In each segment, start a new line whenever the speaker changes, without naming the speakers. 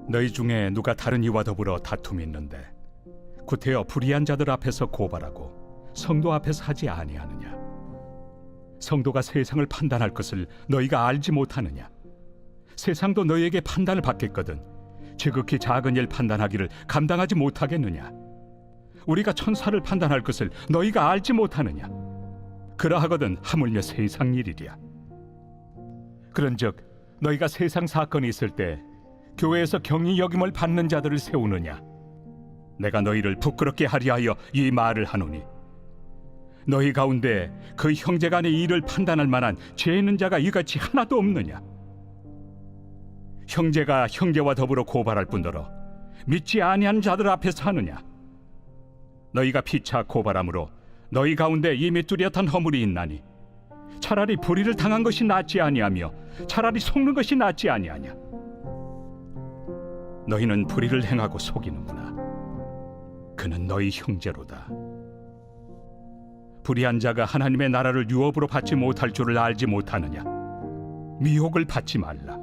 너희 중에 누가 다른 이와 더불어 다툼이 있는데 구태여 불의한 자들 앞에서 고발하고 성도 앞에서 하지 아니하느냐? 성도가 세상을 판단할 것을 너희가 알지 못하느냐? 세상도 너희에게 판단을 받겠거든 지극히 작은 일 판단하기를 감당하지 못하겠느냐? 우리가 천사를 판단할 것을 너희가 알지 못하느냐? 그러하거든 하물며 세상 일이랴. 그런즉 너희가 세상 사건이 있을 때 교회에서 경히 여김을 받는 자들을 세우느냐? 내가 너희를 부끄럽게 하리 하여 이 말을 하노니 너희 가운데 그 형제 간의 일을 판단할 만한 죄 있는 자가 이같이 하나도 없느냐? 형제가 형제와 더불어 고발할 뿐더러 믿지 아니한 자들 앞에서 하느냐? 너희가 피차 고발함으로 너희 가운데 이미 뚜렷한 허물이 있나니 차라리 불의를 당한 것이 낫지 아니하며 차라리 속는 것이 낫지 아니하냐? 너희는 불의를 행하고 속이는구나. 그는 너희 형제로다. 불의한 자가 하나님의 나라를 유업으로 받지 못할 줄을 알지 못하느냐? 미혹을 받지 말라.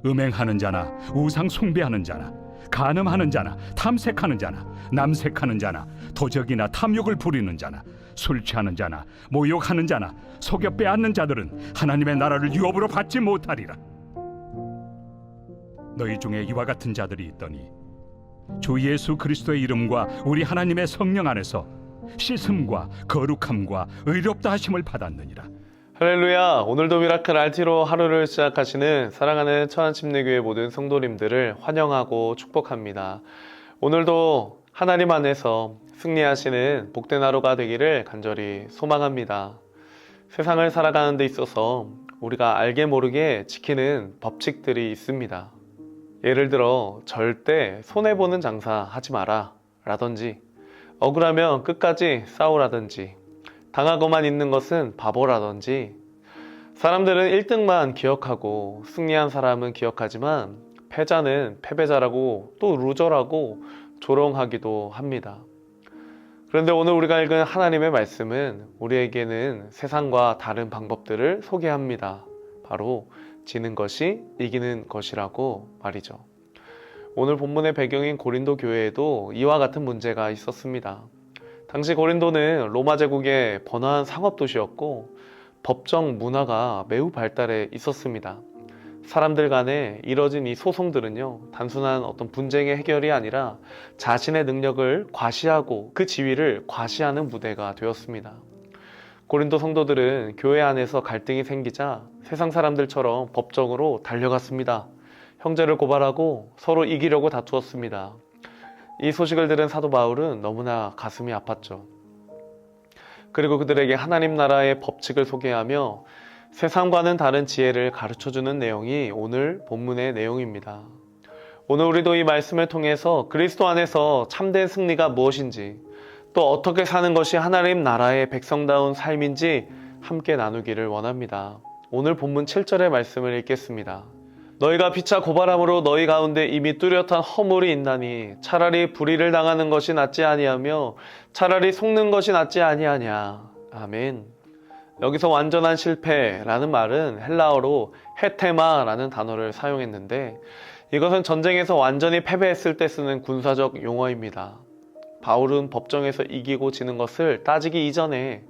음행하는 자나 우상 숭배하는 자나 간음하는 자나 탐색하는 자나 남색하는 자나 도적이나 탐욕을 부리는 자나 술 취하는 자나 모욕하는 자나 속여 빼앗는 자들은 하나님의 나라를 유업으로 받지 못하리라. 너희 중에 이와 같은 자들이 있더니 주 예수 그리스도의 이름과 우리 하나님의 성령 안에서 씻음과 거룩함과 의롭다 하심을 받았느니라.
할렐루야. 오늘도 미라클 RT로 하루를 시작하시는 사랑하는 천안침례교회 모든 성도님들을 환영하고 축복합니다. 오늘도 하나님 안에서 승리하시는 복된 하루가 되기를 간절히 소망합니다. 세상을 살아가는 데 있어서 우리가 알게 모르게 지키는 법칙들이 있습니다. 예를 들어 절대 손해보는 장사 하지 마라 라든지 억울하면 끝까지 싸우라든지 당하고만 있는 것은 바보라든지 사람들은 1등만 기억하고 승리한 사람은 기억하지만 패자는 패배자라고 또 루저라고 조롱하기도 합니다. 그런데 오늘 우리가 읽은 하나님의 말씀은 우리에게는 세상과 다른 방법들을 소개합니다. 바로 지는 것이 이기는 것이라고 말이죠. 오늘 본문의 배경인 고린도 교회에도 이와 같은 문제가 있었습니다. 당시 고린도는 로마 제국의 번화한 상업 도시였고 법정 문화가 매우 발달해 있었습니다. 사람들 간에 이뤄진 이 소송들은요, 단순한 어떤 분쟁의 해결이 아니라 자신의 능력을 과시하고 그 지위를 과시하는 무대가 되었습니다. 고린도 성도들은 교회 안에서 갈등이 생기자 세상 사람들처럼 법정으로 달려갔습니다. 형제를 고발하고 서로 이기려고 다투었습니다. 이 소식을 들은 사도 바울은 너무나 가슴이 아팠죠. 그리고 그들에게 하나님 나라의 법칙을 소개하며 세상과는 다른 지혜를 가르쳐주는 내용이 오늘 본문의 내용입니다. 오늘 우리도 이 말씀을 통해서 그리스도 안에서 참된 승리가 무엇인지 또 어떻게 사는 것이 하나님 나라의 백성다운 삶인지 함께 나누기를 원합니다. 오늘 본문 7절의 말씀을 읽겠습니다. 너희가 피차 고발함으로 너희 가운데 이미 뚜렷한 허물이 있나니 차라리 불의를 당하는 것이 낫지 아니하며 차라리 속는 것이 낫지 아니하냐. 아멘. 여기서 완전한 실패라는 말은 헬라어로 헤테마라는 단어를 사용했는데 이것은 전쟁에서 완전히 패배했을 때 쓰는 군사적 용어입니다. 바울은 법정에서 이기고 지는 것을 따지기 이전에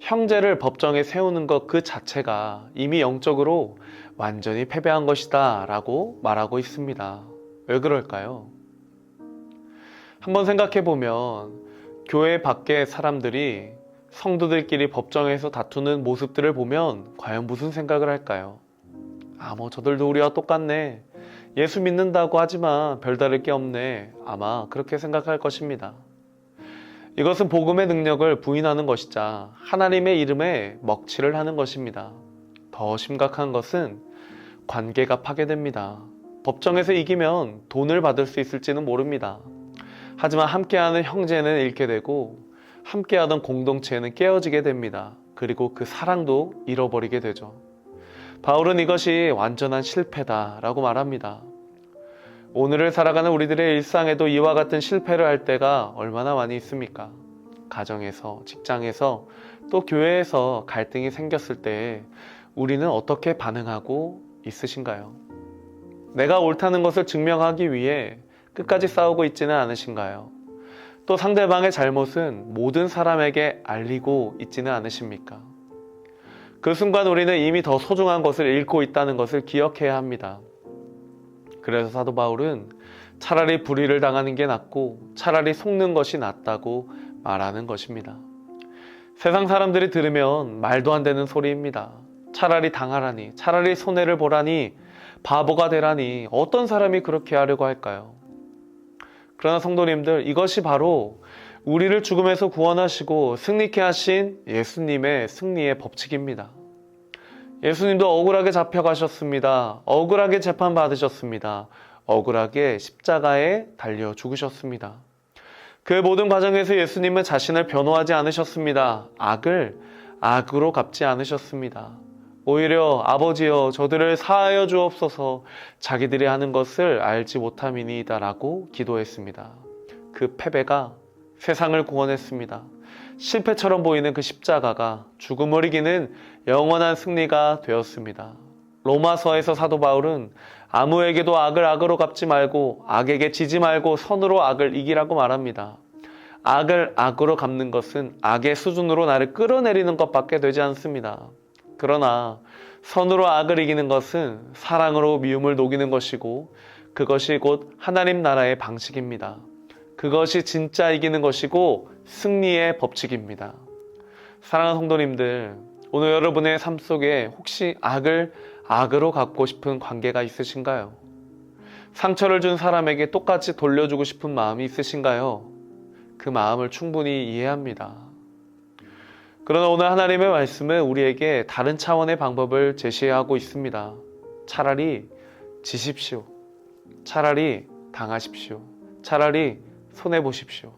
형제를 법정에 세우는 것 그 자체가 이미 영적으로 완전히 패배한 것이다 라고 말하고 있습니다. 왜 그럴까요? 한번 생각해 보면 교회 밖의 사람들이 성도들끼리 법정에서 다투는 모습들을 보면 과연 무슨 생각을 할까요? 저들도 우리와 똑같네. 예수 믿는다고 하지만 별다를 게 없네. 아마 그렇게 생각할 것입니다. 이것은 복음의 능력을 부인하는 것이자 하나님의 이름에 먹칠을 하는 것입니다. 더 심각한 것은 관계가 파괴됩니다. 법정에서 이기면 돈을 받을 수 있을지는 모릅니다. 하지만 함께하는 형제는 잃게 되고 함께하던 공동체는 깨어지게 됩니다. 그리고 그 사랑도 잃어버리게 되죠. 바울은 이것이 완전한 실패다라고 말합니다. 오늘을 살아가는 우리들의 일상에도 이와 같은 실패를 할 때가 얼마나 많이 있습니까? 가정에서, 직장에서, 또 교회에서 갈등이 생겼을 때 우리는 어떻게 반응하고 있으신가요? 내가 옳다는 것을 증명하기 위해 끝까지 싸우고 있지는 않으신가요? 또 상대방의 잘못은 모든 사람에게 알리고 있지는 않으십니까? 그 순간 우리는 이미 더 소중한 것을 잃고 있다는 것을 기억해야 합니다. 그래서 사도 바울은 차라리 불의를 당하는 게 낫고 차라리 속는 것이 낫다고 말하는 것입니다. 세상 사람들이 들으면 말도 안 되는 소리입니다. 차라리 당하라니, 차라리 손해를 보라니, 바보가 되라니 어떤 사람이 그렇게 하려고 할까요? 그러나 성도님들, 이것이 바로 우리를 죽음에서 구원하시고 승리케 하신 예수님의 승리의 법칙입니다. 예수님도 억울하게 잡혀가셨습니다. 억울하게 재판받으셨습니다. 억울하게 십자가에 달려 죽으셨습니다. 그 모든 과정에서 예수님은 자신을 변호하지 않으셨습니다. 악을 악으로 갚지 않으셨습니다. 오히려 아버지여 저들을 사하여 주옵소서 자기들이 하는 것을 알지 못함이니이다 라고 기도했습니다. 그 패배가 세상을 구원했습니다. 실패처럼 보이는 그 십자가가 죽음을 이기는 영원한 승리가 되었습니다. 로마서에서 사도 바울은 아무에게도 악을 악으로 갚지 말고 악에게 지지 말고 선으로 악을 이기라고 말합니다. 악을 악으로 갚는 것은 악의 수준으로 나를 끌어내리는 것밖에 되지 않습니다. 그러나 선으로 악을 이기는 것은 사랑으로 미움을 녹이는 것이고 그것이 곧 하나님 나라의 방식입니다. 그것이 진짜 이기는 것이고 승리의 법칙입니다. 사랑하는 성도님들, 오늘 여러분의 삶 속에 혹시 악을 악으로 갚고 싶은 관계가 있으신가요? 상처를 준 사람에게 똑같이 돌려주고 싶은 마음이 있으신가요? 그 마음을 충분히 이해합니다. 그러나 오늘 하나님의 말씀은 우리에게 다른 차원의 방법을 제시하고 있습니다. 차라리 지십시오. 차라리 당하십시오. 차라리 손해보십시오.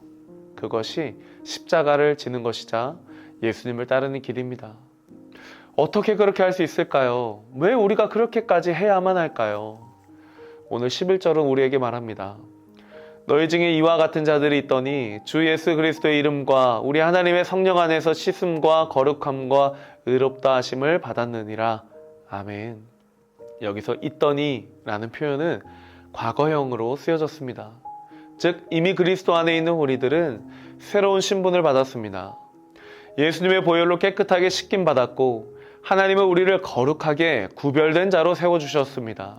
그것이 십자가를 지는 것이자 예수님을 따르는 길입니다. 어떻게 그렇게 할 수 있을까요? 왜 우리가 그렇게까지 해야만 할까요? 오늘 11절은 우리에게 말합니다. 너희 중에 이와 같은 자들이 있더니 주 예수 그리스도의 이름과 우리 하나님의 성령 안에서 씻음과 거룩함과 의롭다 하심을 받았느니라. 아멘. 여기서 있더니 라는 표현은 과거형으로 쓰여졌습니다. 즉 이미 그리스도 안에 있는 우리들은 새로운 신분을 받았습니다. 예수님의 보혈로 깨끗하게 씻김 받았고 하나님은 우리를 거룩하게 구별된 자로 세워주셨습니다.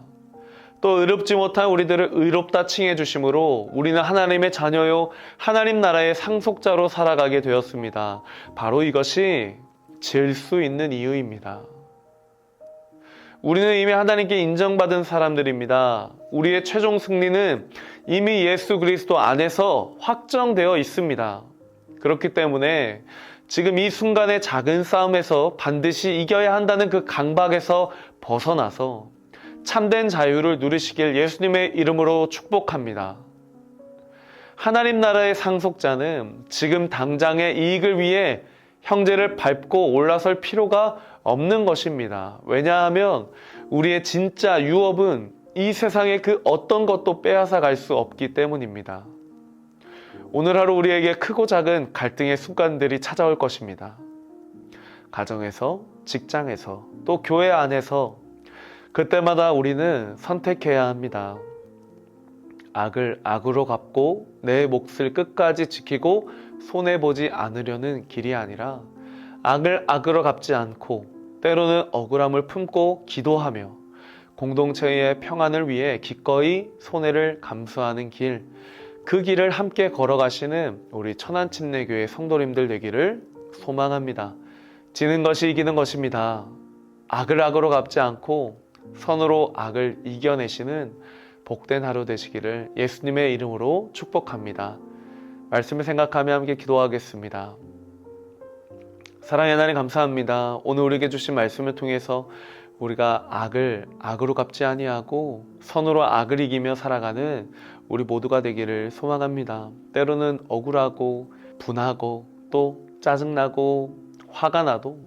또 의롭지 못한 우리들을 의롭다 칭해 주심으로 우리는 하나님의 자녀요 하나님 나라의 상속자로 살아가게 되었습니다. 바로 이것이 질 수 있는 이유입니다. 우리는 이미 하나님께 인정받은 사람들입니다. 우리의 최종 승리는 이미 예수 그리스도 안에서 확정되어 있습니다. 그렇기 때문에 지금 이 순간의 작은 싸움에서 반드시 이겨야 한다는 그 강박에서 벗어나서 참된 자유를 누리시길 예수님의 이름으로 축복합니다. 하나님 나라의 상속자는 지금 당장의 이익을 위해 형제를 밟고 올라설 필요가 없는 것입니다. 왜냐하면 우리의 진짜 유업은 이 세상의 그 어떤 것도 빼앗아 갈 수 없기 때문입니다. 오늘 하루 우리에게 크고 작은 갈등의 순간들이 찾아올 것입니다. 가정에서, 직장에서, 또 교회 안에서 그때마다 우리는 선택해야 합니다. 악을 악으로 갚고 내 몫을 끝까지 지키고 손해보지 않으려는 길이 아니라 악을 악으로 갚지 않고 때로는 억울함을 품고 기도하며 공동체의 평안을 위해 기꺼이 손해를 감수하는 길, 그 길을 함께 걸어가시는 우리 천안침례교회 성도님들 되기를 소망합니다. 지는 것이 이기는 것입니다. 악을 악으로 갚지 않고 선으로 악을 이겨내시는 복된 하루 되시기를 예수님의 이름으로 축복합니다. 말씀을 생각하며 함께 기도하겠습니다. 사랑의 하나님 감사합니다. 오늘 우리에게 주신 말씀을 통해서 우리가 악을 악으로 갚지 아니하고 선으로 악을 이기며 살아가는 우리 모두가 되기를 소망합니다. 때로는 억울하고 분하고 또 짜증나고 화가 나도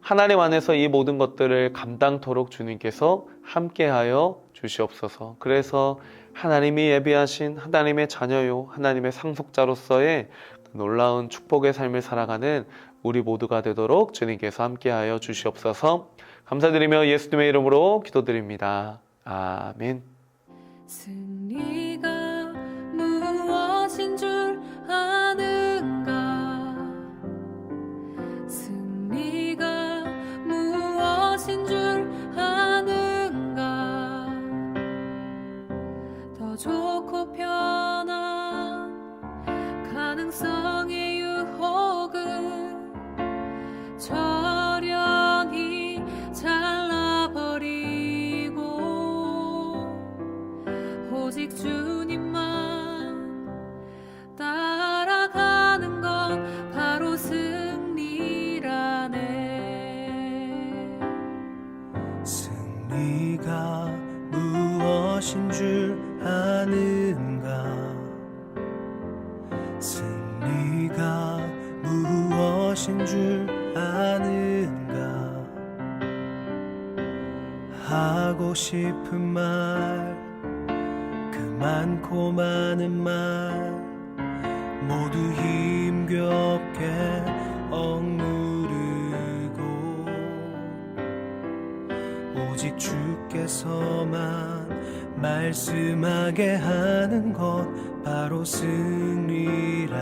하나님 안에서 이 모든 것들을 감당토록 주님께서 함께하여 주시옵소서. 그래서 하나님이 예비하신 하나님의 자녀요 하나님의 상속자로서의 놀라운 축복의 삶을 살아가는 우리 모두가 되도록 주님께서 함께하여 주시옵소서. 감사드리며 예수님의 이름으로 기도드립니다. 아멘.
승리가 무엇인 줄 아는가? 승리가 무엇인 줄 아는가? 더 좋고 편한 가능성의 유혹은 저련히 잘라버리고 오직 주님만 따라가는 건 바로 승리라네.
승리가 무엇인 줄 아는가? 승리가 무엇인 줄 아는가? 하고 싶은 말, 그 많고 많은 말 모두 힘겹게 억누르고 오직 주께서만 말씀하게 하는 것 바로 승리라네.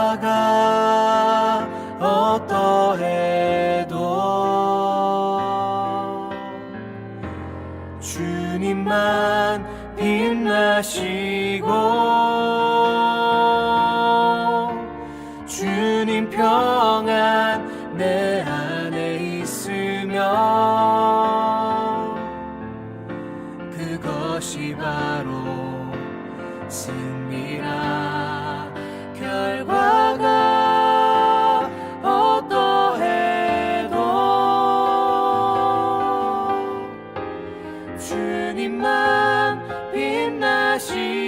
결과가 어떠해도 주님만 빛나시고 주님 평안 내 안에 있으면 그것이 바로 승리라. 결과가 어떠해도 주님만 빛나시